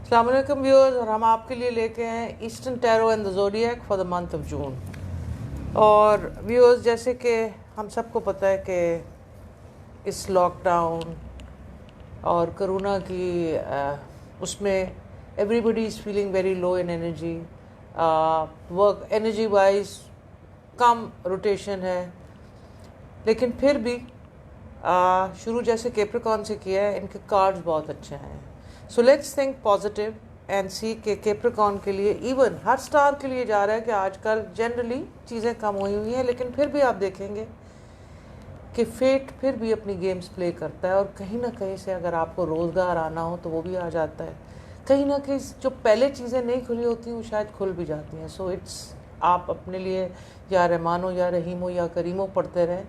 अस्सलाम वालेकुम व्यूअर्स, और हम आपके लिए लेके हैं eastern tarot and the zodiac for the month of जून। और व्यूअर्स, जैसे कि हम सबको पता है कि इस लॉकडाउन और कोरोना की उसमें everybody is feeling very low in energy, work energy wise come rotation है। लेकिन फिर भी शुरू जैसे कैप्रिकॉर्न से किया है, इनके कार्ड्स बहुत अच्छे हैं। So let's think positive and see के कैप्रिकॉर्न के लिए इवन हर स्टार के लिए जा रहा है कि आजकल जनरली चीज़ें कम हुई हैं, लेकिन फिर भी आप देखेंगे कि फेट फिर भी अपनी गेम्स प्ले करता है। और कहीं ना कहीं से अगर आपको रोज़गार आना हो तो वो भी आ जाता है। कहीं ना कहीं जो पहले चीज़ें नहीं खुली होती वो शायद खुल भी जाती हैं। सो इट्स, आप अपने लिए या रहमानो या रहीमो या करीमो पढ़ते रहें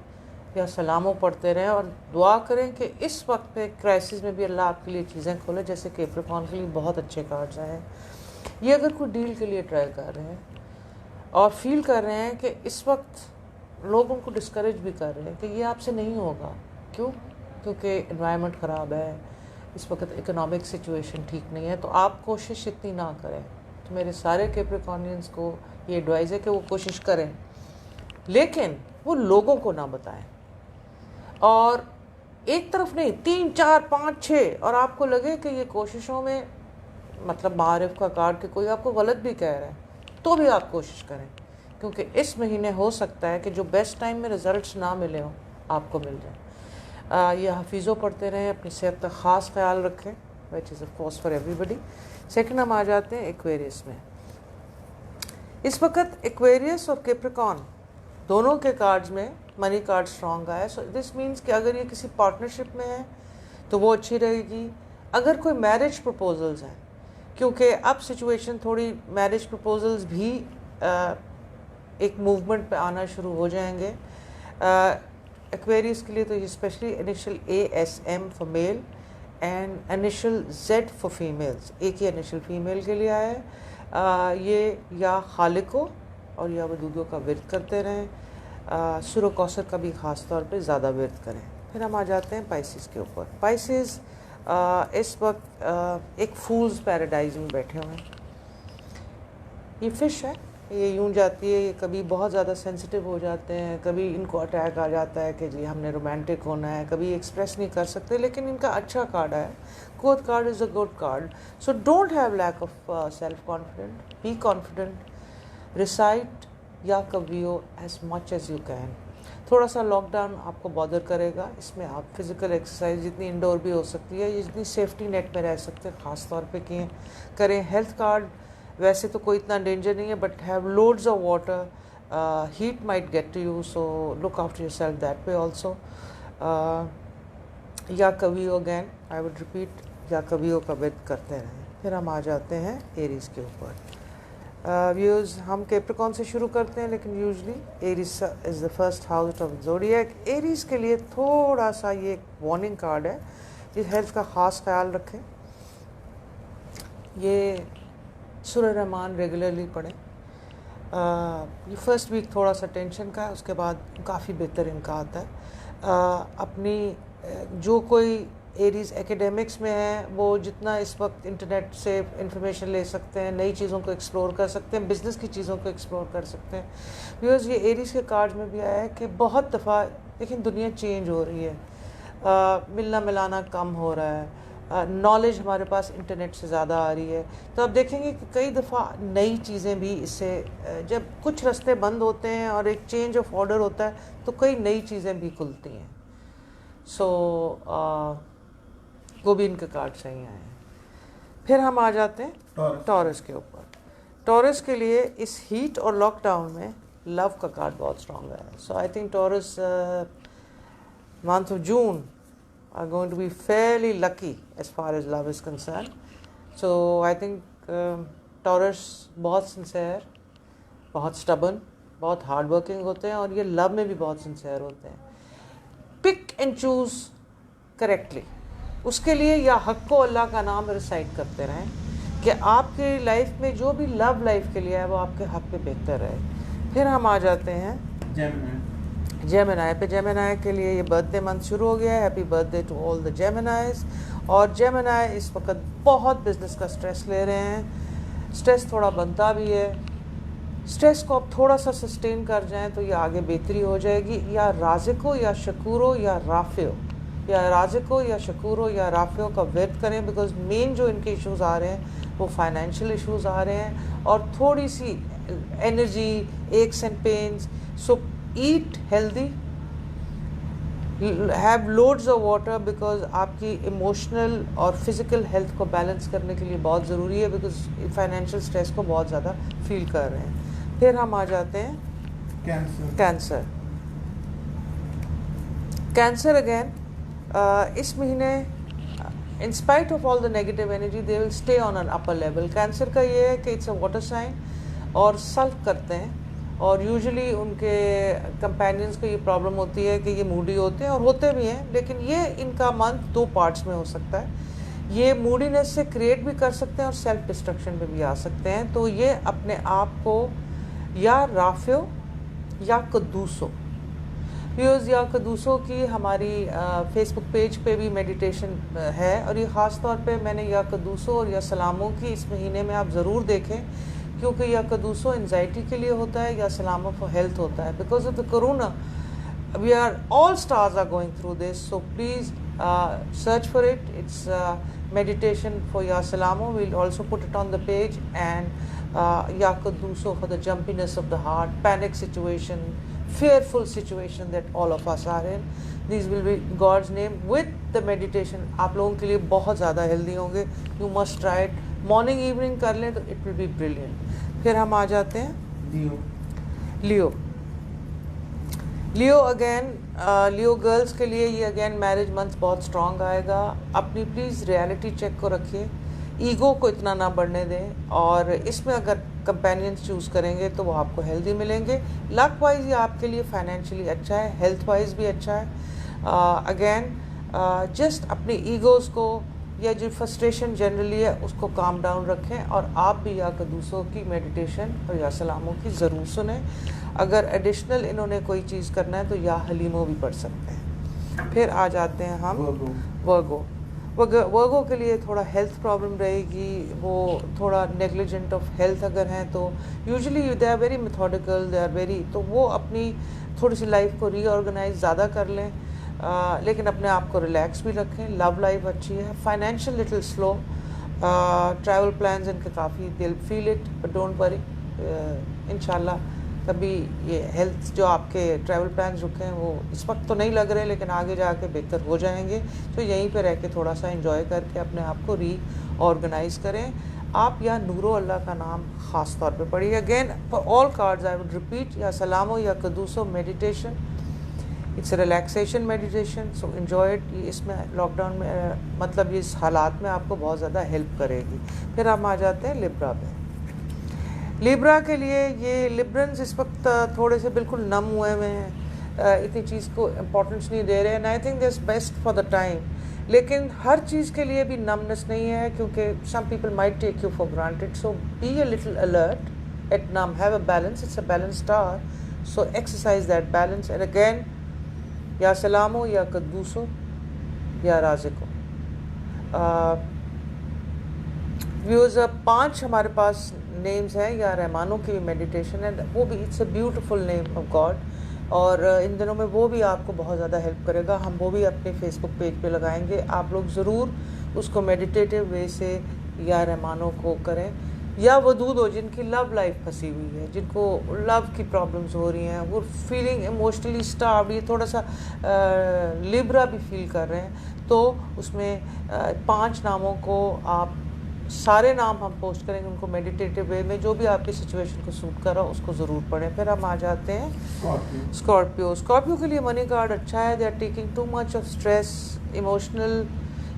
या सलामो पढ़ते रहें और दुआ करें कि इस वक्त पे क्राइसिस में भी अल्लाह आपके लिए चीज़ें खोले। जैसे कैप्रिकॉर्न के लिए बहुत अच्छे कार्ड्स आए हैं। ये अगर कोई डील के लिए ट्राई कर रहे हैं और फील कर रहे हैं कि इस वक्त लोग उनको डिस्करेज भी कर रहे हैं कि ये आपसे नहीं होगा। क्यों? क्योंकि एनवायरनमेंट ख़राब है, इस वक्त इकोनॉमिक सिचुएशन ठीक नहीं है, तो आप कोशिश इतनी ना करें। तो मेरे सारे कैप्रिकॉर्नियंस को ये एडवाइस है कि वो कोशिश करें, लेकिन वो लोगों को ना बताएं। और एक तरफ नहीं, 3, 4, 5, 6, और आपको लगे कि ये कोशिशों में मतलब मारिफ का कार्ड कि कोई आपको गलत भी कह रहा है तो भी आप कोशिश करें, क्योंकि इस महीने हो सकता है कि जो बेस्ट टाइम में रिजल्ट्स ना मिले हों आपको मिल जाए। ये हफीज़ों पढ़ते रहें, अपनी सेहत का ख़ास ख्याल रखें, which is of course for everybody. Second हम आ जाते हैं एक्वेरियस में। इस वक्त एक्वेरियस और कैप्रिकॉर्न दोनों के कार्ड्स में मनी कार्ड स्ट्रॉन्ग आया। सो दिस मीन्स कि अगर ये किसी पार्टनरशिप में है तो वो अच्छी रहेगी। अगर कोई मैरिज प्रपोजल्स हैं, क्योंकि अब सिचुएशन थोड़ी मैरिज प्रपोजल्स भी एक मूवमेंट पे आना शुरू हो जाएंगे। एक्वेरियस के लिए तो ये specially initial ASM for male and initial Z for females, एक ही इनिशियल फीमेल के लिए आया है। ये या खालिको और या वदूदों का विरद करते रहें, सुर कौसर का भी ख़ास तौर पे ज़्यादा विरद करें। फिर हम आ जाते हैं पाइसिस के ऊपर। पाइसिस इस वक्त एक फूल्स पैराडाइज में बैठे हुए हैं। ये फ़िश है, ये यूं जाती है, ये कभी बहुत ज़्यादा सेंसिटिव हो जाते हैं, कभी इनको अटैक आ जाता है कि जी हमने रोमांटिक होना है, कभी एक्सप्रेस नहीं कर सकते। लेकिन इनका अच्छा कार्ड है, court card is a good card. So don't have lack of self confident, be confident, recite या कवियो as much as you can. थोड़ा सा लॉकडाउन आपको बॉदर करेगा, इसमें आप फिज़िकल एक्सरसाइज जितनी इंडोर भी हो सकती है, जितनी सेफ्टी नेट में रह सकते हैं ख़ास तौर पे किए करें। हेल्थ कार्ड वैसे तो कोई इतना डेंजर नहीं है, but have loads of water, heat might get to you, so look after yourself that way also. या कवियो अगैन आई वुड रिपीट, या कवियो का विद करते रहें। फिर हम आ जाते हैं एरीज़ के ऊपर। व्यूज़, हम कैप्रिकॉर्न से शुरू करते हैं, लेकिन usually Aries is the first house of zodiac. Aries के लिए थोड़ा सा ये एक वार्निंग कार्ड है, जिस हेल्थ का ख़ास ख्याल रखें। ये सूरह रहमान रेगुलरली पढ़ें। ये फर्स्ट वीक थोड़ा सा टेंशन का है, उसके बाद काफ़ी बेहतर इनका आता है। अपनी जो कोई एरीज़ एकेडमिक्स में है वो जितना इस वक्त इंटरनेट से इंफॉर्मेशन ले सकते हैं, नई चीज़ों को एक्सप्लोर कर सकते हैं, बिज़नेस की चीज़ों को एक्सप्लोर कर सकते हैं। बिकॉज ये एरीज़ के कार्ड में भी आया है कि बहुत दफ़ा लेकिन दुनिया चेंज हो रही है, मिलना मिलाना कम हो रहा है, नॉलेज हमारे पास इंटरनेट से ज़्यादा आ रही है। तो आप देखेंगे कि कई दफ़ा नई चीज़ें भी इससे, जब कुछ रास्ते बंद होते हैं और एक चेंज ऑफ ऑर्डर होता है तो कई नई चीज़ें भी खुलती हैं। सो वो भी इनके कार्ड सही आए हैं। फिर हम आ जाते हैं टॉरस के ऊपर। टॉरस के लिए इस हीट और लॉकडाउन में लव का कार्ड बहुत स्ट्रॉन्ग है। So I think Taurus month of June are going to be fairly lucky as far as love is concerned. So I think Taurus बहुत sincere, बहुत stubborn, बहुत hard working होते हैं, और ये love में भी बहुत sincere होते हैं। Pick and choose correctly. उसके लिए या हक को अल्लाह का नाम रिसाइट करते रहें कि आपकी लाइफ में जो भी लव लाइफ के लिए है वो आपके हक पे बेहतर रहे। फिर हम आ जाते हैं जेमिनाई पे। जेमिनाई के लिए ये बर्थडे मंथ शुरू हो गया है। Happy birthday to all the Geminis. और जेमिनी इस वक्त बहुत बिजनेस का स्ट्रेस ले रहे हैं, स्ट्रेस थोड़ा बनता भी है। स्ट्रेस को आप थोड़ा सा सस्टेन कर जाएं तो ये आगे बेहतरी हो जाएगी। या राज़िको या शकूरो या राफ़ियो, या राज़िको या शकूरो या राफ़ियो का वर्त करें, बिकॉज मेन जो इनके इश्यूज़ आ रहे हैं वो फाइनेंशियल इश्यूज़ आ रहे हैं और थोड़ी सी energy, aches and pains. So eat healthy, have loads of water, because आपकी इमोशनल और फिज़िकल हेल्थ को बैलेंस करने के लिए बहुत ज़रूरी है, बिकॉज फाइनेंशियल स्ट्रेस को बहुत ज़्यादा फील कर रहे हैं। फिर हम आ जाते हैं कैंसर। कैंसर अगेन इस महीने in spite of all the negative energy they will stay on an upper level. Cancer का ये है कि इट्स अ वाटर साइन और सल्फ करते हैं और यूजुअली उनके कंपेनियंस को ये प्रॉब्लम होती है कि ये मूडी होते हैं और होते भी हैं, लेकिन ये इनका मंथ 2 पार्ट्स में हो सकता है। ये मूडीनेस से क्रिएट भी कर सकते हैं और सेल्फ डिस्ट्रक्शन पे भी आ सकते हैं। तो ये अपने आप को या राफ़ियो या कद्दूसो, व्यूज़ या कद्दूसो की हमारी फेसबुक पेज पे भी मेडिटेशन है और ये ख़ास तौर पे मैंने या कद्दूसो और या सलामों की इस महीने में आप ज़रूर देखें, क्योंकि या कद्दूसो एंजाइटी के लिए होता है या सलामों फॉर हेल्थ होता है। Because of the corona we are all stars are going through this, so please search for it. It's meditation for Ya Salamo. We'll also put it on the page. And Ya Kudduso for the jumpiness of the heart, panic situation, fearful situation that all of us are in. These will be God's name with the meditation. आप लोगों के लिए बहुत ज़्यादा healthy होंगे. You must try it. Morning evening कर लें तो it will be brilliant. फिर हम आ जाते हैं लियो अगेन। लियो गर्ल्स के लिए ये अगेन मैरिज मंथ बहुत स्ट्रॉन्ग आएगा। अपनी प्लीज़ रियलिटी चेक को रखिए, ईगो को इतना ना बढ़ने दें और इसमें अगर कंपेनियंस चूज़ करेंगे तो वो आपको हेल्दी मिलेंगे। लक वाइज ये आपके लिए फाइनेंशियली अच्छा है, हेल्थ वाइज भी अच्छा है। अगेन जस्ट अपनी ईगोज़ को या जो फ्रस्ट्रेशन जनरली है उसको काम डाउन रखें और आप भी या कद्दूसों की मेडिटेशन और या सलामों की ज़रूर सुने। अगर एडिशनल इन्होंने कोई चीज़ करना है तो या हलीमो भी पढ़ सकते हैं। फिर आ जाते हैं हम वर्गो के लिए थोड़ा हेल्थ प्रॉब्लम रहेगी, वो थोड़ा नेग्लिजेंट ऑफ हेल्थ अगर हैं तो usually they are very methodical, they are very, तो वो अपनी थोड़ी सी लाइफ को रीऑर्गेनाइज ज़्यादा कर लें, लेकिन अपने आप को रिलैक्स भी रखें। लव लाइफ अच्छी है, financial little slow, travel plans इनके काफ़ी, दिल feel it but don't worry, इंशाल्लाह कभी ये हेल्थ जो आपके ट्रैवल प्लान्स रुके हैं वो इस वक्त तो नहीं लग रहे, लेकिन आगे जाके बेहतर हो जाएंगे। तो यहीं पे रह के थोड़ा सा एंजॉय करके अपने आप को रीऑर्गेनाइज करें। आप या नूरो अल्लाह का नाम ख़ास तौर पे पढ़िए। Again for all cards I would repeat या सलामो या कद्दूसो meditation, it's relaxation meditation, so enjoy it. इसमें लॉकडाउन में मतलब इस हालात में आपको बहुत ज़्यादा हेल्प करेगी। फिर हम आ जाते हैं लिब्रा पे। लिब्रा के लिए ये लिब्रन्स इस वक्त थोड़े से बिल्कुल नम हुए हुए हैं, इतनी चीज़ को इम्पोर्टेंस नहीं दे रहे हैं। I think this best for the time, लेकिन हर चीज़ के लिए भी नमनेस नहीं है, क्योंकि some people might take you for granted. So be a little alert at numb, have a balance, it's a balance star, so exercise that balance. And again या सलामो या कद्दूसो या राज़िको। व्यूज़ 5 हमारे पास नेम्स हैं, या रहमानों की भी मेडिटेशन है, वो भी it's a beautiful name of God, और इन दिनों में वो भी आपको बहुत ज़्यादा हेल्प करेगा। हम वो भी अपने फेसबुक पेज पे लगाएंगे, आप लोग ज़रूर उसको मेडिटेटिव वे से या रहमानों को करें। या वदूद हो जिनकी लव लाइफ फंसी हुई है, जिनको लव की प्रॉब्लम्स हो रही हैं, वो फीलिंग इमोशनली स्टार्व्ड, ये थोड़ा सा लिब्रा भी फील कर रहे हैं, तो उसमें 5 नामों को आप, सारे नाम हम पोस्ट करेंगे उनको मेडिटेटिव वे में, जो भी आपकी सिचुएशन को सूट कर रहा हो उसको ज़रूर पढ़ें। फिर हम आ जाते हैं स्कॉर्पियो के लिए मनी कार्ड अच्छा है। They are taking too much of stress, emotional.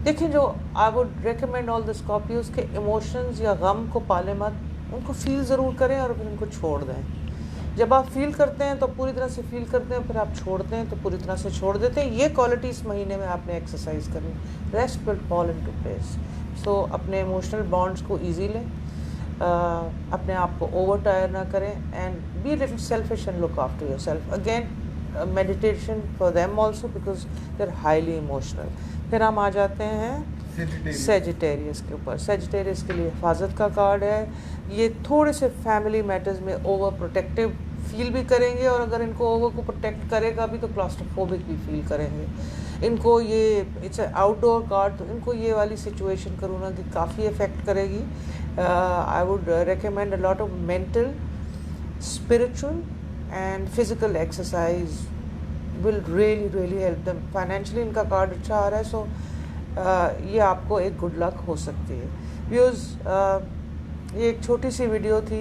देखिए, जो I would recommend all the Scorpios के इमोशंस या गम को पाले मत, उनको फील ज़रूर करें और फिर उनको छोड़ दें। जब आप फील करते हैं तो पूरी तरह से फील करते हैं, फिर आप छोड़ते हैं तो पूरी तरह से छोड़ देते हैं। ये क्वालिटी इस महीने में आपने एक्सरसाइज करनी, rest will fall into place. So अपने इमोशनल बॉन्ड्स को ईजी लें, अपने आप को ओवर टायर ना करें, and be little selfish and look after yourself. Again meditation for them also because they are highly emotional. फिर हम आ जाते हैं सेजिटेरियस के ऊपर। सेजिटेरियस के लिए हिफाजत का कार्ड है। ये थोड़े से फैमिली मैटर्स में ओवर प्रोटेक्टिव फील भी करेंगे, और अगर इनको ओवर को प्रोटेक्ट करेगा भी तो क्लॉस्ट्रोफोबिक भी फील करेंगे। इनको ये इट्स आउटडोर कार्ड, तो इनको ये वाली सिचुएशन कोरोना की काफ़ी इफ़ेक्ट करेगी। आई would recommend a lot of mental, spiritual and physical exercise will really help them. Financially इनका कार्ड अच्छा आ रहा है, सो ये आपको एक गुड लक हो सकती है। व्यूज़, ये एक छोटी सी वीडियो थी,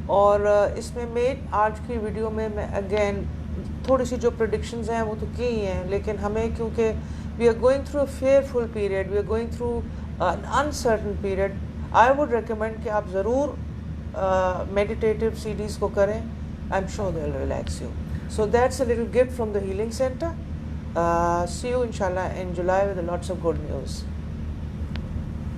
और इसमें मैं आज की वीडियो में मैं अगेन थोड़ी सी जो प्रेडिक्शंस हैं वो तो की ही हैं, लेकिन हमें क्योंकि we are going through a fearful period, we are going through an uncertain period, I would recommend कि आप ज़रूर मेडिटेटिव सीरीज़ को करें। I am sure they will relax you. So that's a little gift from the healing centre. See you inshallah in July with lots of good news.